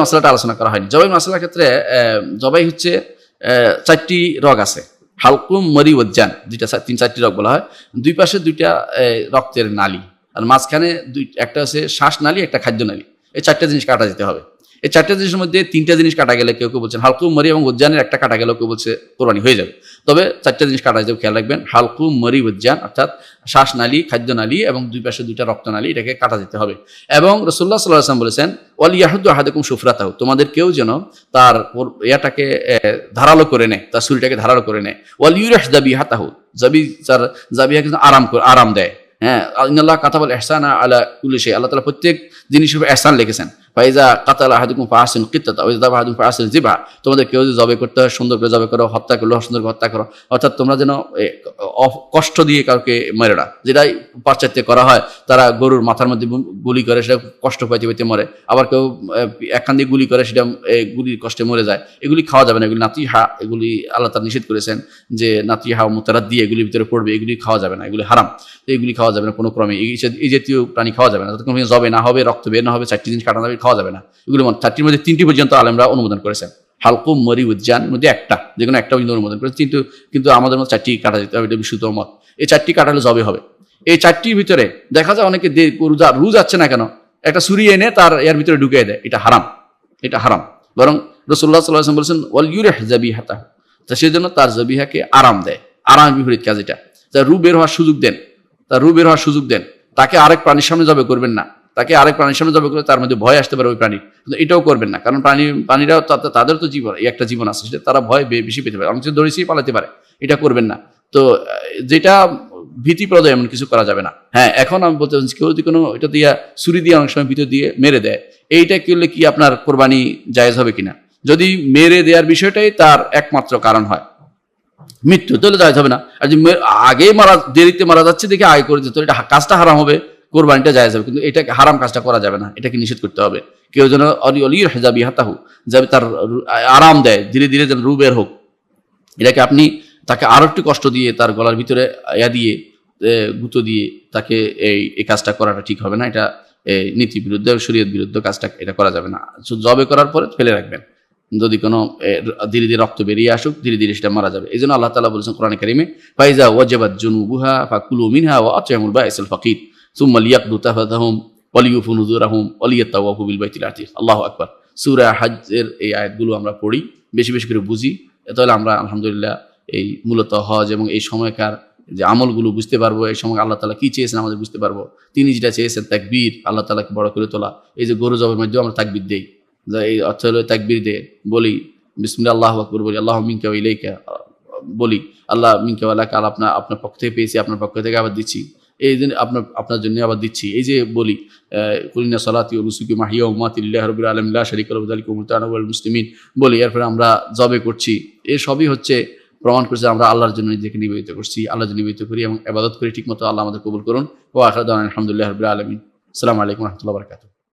মশলাটা আলোচনা করা হয়নি। জবাই মশলার ক্ষেত্রে জবাই হচ্ছে 4টি রগ আছে, হালকুম, মরি, ওজ্জান, দুইটা 3-4টি রগ বলা হয়। দুই পাশে 2টা রক্তের নালী, আর মাঝখানে একটা হচ্ছে শ্বাসনালী, একটা খাদ্যনালী। এই 4টা জিনিস কাটা যেতে হবে। এই 4টা জিনিসের মধ্যে 3টা জিনিস কাটা গেলে কেউ কেউ বলছেন হালকুম, মরি এবং উজ্জানের একটা কাটা গেলেও কেউ বলছে কোরবানি হয়ে যাবে। তবে 4টা জিনিস কাটা যেতে খেয়াল রাখবেন, হালকুম, মরি, উজ্জান, অর্থাৎ শ্বাসনালী, খাদ্যনালী এবং দুই পাশে 2টা রক্তনালী, এটাকে কাটা যেতে হবে। এবং রাসূলুল্লাহ সাল্লাল্লাহু আলাইহি ওয়াসাল্লাম বলেছেন, ওয়াল ইয়াহুদ্দু আহাদুকুম শুফরাতাহু, তোমাদের কেউ যেন তার ইয়াটাকে ধারালো করে নেয়, তার ছুরিটাকে ধারালো করে নেয়। ওয়াল ইউরিহ যাবিহাতাহু, যাবিহাকে আরাম দেয়। হ্যাঁ, ইন্নাল্লাহ কাতাবাল ইহসানা আলা কুল্লি শাই, আল্লাহ তাআলা প্রত্যেক জিনিসের উপর ইহসান লিখেছেন। ফাইজা কাতালা আহাদুকুম ফাহসিন কিত্তাতা ওয়া ইযা যাবা আহাদুকুম ফাহসিন যিবহা, তোমাদের কেউ যদি জবে করতে হয় সুন্দর করে জবে করো, হত্যা করলে সুন্দর করে হত্যা করো। অর্থাৎ তোমরা যেন কষ্ট দিয়ে কাউকে মেরে না, যেটাই পাশ্চাত্যে করা হয়, তারা গরুর মাথার মধ্যে গুলি করে, সেটা কষ্ট পাইতে পাইতে মরে। আবার কেউ একখান দিয়ে গুলি করে, সেটা গুলির কষ্টে মরে যায়। এগুলি খাওয়া যাবে না, এগুলি নাতিহা, এগুলি আল্লাহ তাআলা নিষেধ করেছেন যে নাতিহা মুতারাদ্দি এগুলির ভিতরে পড়বে, এগুলি খাওয়া যাবে না, এগুলি হারাম। এগুলি খাওয়া যাবে না কোনো ক্রমে, এই জাতীয় প্রাণী খাওয়া যাবে না, যতক্ষণ জবে না হবে, রক্ত বের না হবে, 4টি জিনিস কাটানো হবে, খাওয়া যাবে না। এগুলো 4টির মধ্যে 3টি পর্যন্ত আলেমরা অনুমোদন করেছেন। হালকুম, মরি, উজ্জান মধ্যে একটা, যে কোনো একটা পর্যন্ত অনুমোদন করেছে, কিন্তু আমাদের মধ্যে 4টি কাটা যেতে হবে, এটা বিশুদ্ধ মত। এই 4টি কাটালে জবে হবে। এই 4টির ভিতরে দেখা যায় অনেকে রু যাচ্ছে না কেন, একটা ছুরি এনে তার এর ভিতরে ঢুকিয়ে দেয়, এটা হারাম, এটা হারাম। বরং রাসূলুল্লাহ সাল্লাল্লাহু আলাইহি ওয়াসাল্লাম বলেছেন, ওয়াল ইউরিহ যাবিহাতাহু, তা সেই জন্য তার জবিহাকে আরাম দেয়। আরামের বিপরীত কাজ এটা, তার রু বের হওয়ার সুযোগ দেন, তাকে আরেক প্রাণীর সামনে জবে করবেন না, তাকে আরেক প্রাণীর সামনে জবে করে তার মধ্যে ভয় আসতে পারে ওই প্রাণী, কিন্তু এটাও করবেন না। কারণ প্রাণীরাও তাদের তো জীবন, এই একটা জীবন আছে, সেটা তারা ভয় বেশি পেতে পারে, অনেক কিছু দড়িয়েই পালাতে পারে, এটা করবেন না। তো যেটা ভীতিপ্রদ এমন কিছু করা যাবে না। হ্যাঁ, এখন আমি বলতে চাচ্ছি, কেউ যদি কোনো এটা দিয়ে ছুরি দিয়ে অনেক সময় ভিতর দিয়ে মেরে দেয়, এইটা করলে কি আপনার কোরবানি জায়েজ হবে কিনা? যদি মেরে দেওয়ার বিষয়টাই তার একমাত্র কারণ হয় মৃত্যু, তাহলে জায়েজ হবে না। আর যে আগেই দেরিতে মারা যাচ্ছে দেখে আগে করে দিতে, এটা কাজটা হারাম হবে, কোরবানিটা জায়েজ হবে, কিন্তু এটা হারাম কাজটা করা যাবে না, এটাকে নিষেধ করতে হবে। কেউ যেন অলির হেজাবি হাতাহু, যাবে তার আরাম দেয়, ধীরে ধীরে যেন রু বের হোক, এটাকে আপনি তাকে আরো একটু কষ্ট দিয়ে তার গলার ভিতরে দিয়ে গুঁতো দিয়ে তাকে এই কাজটা করাটা ঠিক হবে না। এটা নীতি বিরুদ্ধ, শরীয়ত বিরুদ্ধ কাজটা, এটা করা যাবে না। জবে করার পরে ফেলে রাখবেন, যদি কোনো ধীরে ধীরে রক্ত বেরিয়ে আসুক, ধীরে ধীরে সেটা মারা যাবে। এই জন্য আল্লাহ তাআলা বলেছেন কোরআনে কারিমে, ফাইজা ওয়াজাবাত জুনুবুহা ফাকুলু মিনহা ওয়া আত'ইমুল বাঈসাল ফাকির সুম্মা লিয়াকদু তাফাতাহুম ওয়া লিউফু নুযুরাহুম ওয়া লিয়াতাওয়াফু বিল বাইতিল আতীক। আল্লাহু আকবার। সূরা হজ্জের এই আয়াতগুলো আমরা পড়ি, বেশি বেশি করে বুঝি, তাহলে আমরা আলহামদুলিল্লাহ এই মূলত হজ এবং এই সময়কার যে আমলগুলো বুঝতে পারবো, এই সময় আল্লাহ তাআলা কি চেয়েছেন আমাদের বুঝতে পারবো। তিনি যেটা চেয়েছেন তাকবীর, আল্লাহ তাআলাকে বড় করে তোলা, এই যে গরু জবের মধ্যেও আমরা তাকবীর দেই, এই অর্থ হলো তাকবীর দিয়ে বলি বিসমিল্লাহ, আল্লাহু আকবার বলি, আল্লাহু মিনকা ওয়া ইলাইকা বলি, আল্লাহ মিনকা ওয়া লাকা, আপনার পক্ষ থেকে পেয়েছি, আপনার পক্ষ থেকে আবার দিচ্ছি, এই জন্য আপনার জন্য আবার দিচ্ছি, এই যে বলি কুলিনা সালাতি ওয়া নুসুকি মাহিয়া ওয়া মামাতি লিল্লাহি রাব্বিল আলামিন লা শারীকা লাহু যালিকা উমিরতু আনা ওয়াল মুসলিমিন বলি। এরপরে আমরা জবে করছি, এই সবই হচ্ছে প্রমাণ করছে আমরা আল্লাহর জন্য নিজেকে নিবেদিত করছি, আল্লাহর জন্য নিবেদিত করি এবং ইবাদত করি ঠিকমতো। আল্লাহ আমাদের কবুল করুন। ওয়া আখিরু দাওয়ানা আলহামদুলিল্লাহি রাব্বিল আলামিন। আসসালামু আলাইকুম ওয়া রাহমাতুল্লাহি ওয়া বারাকাতুহু।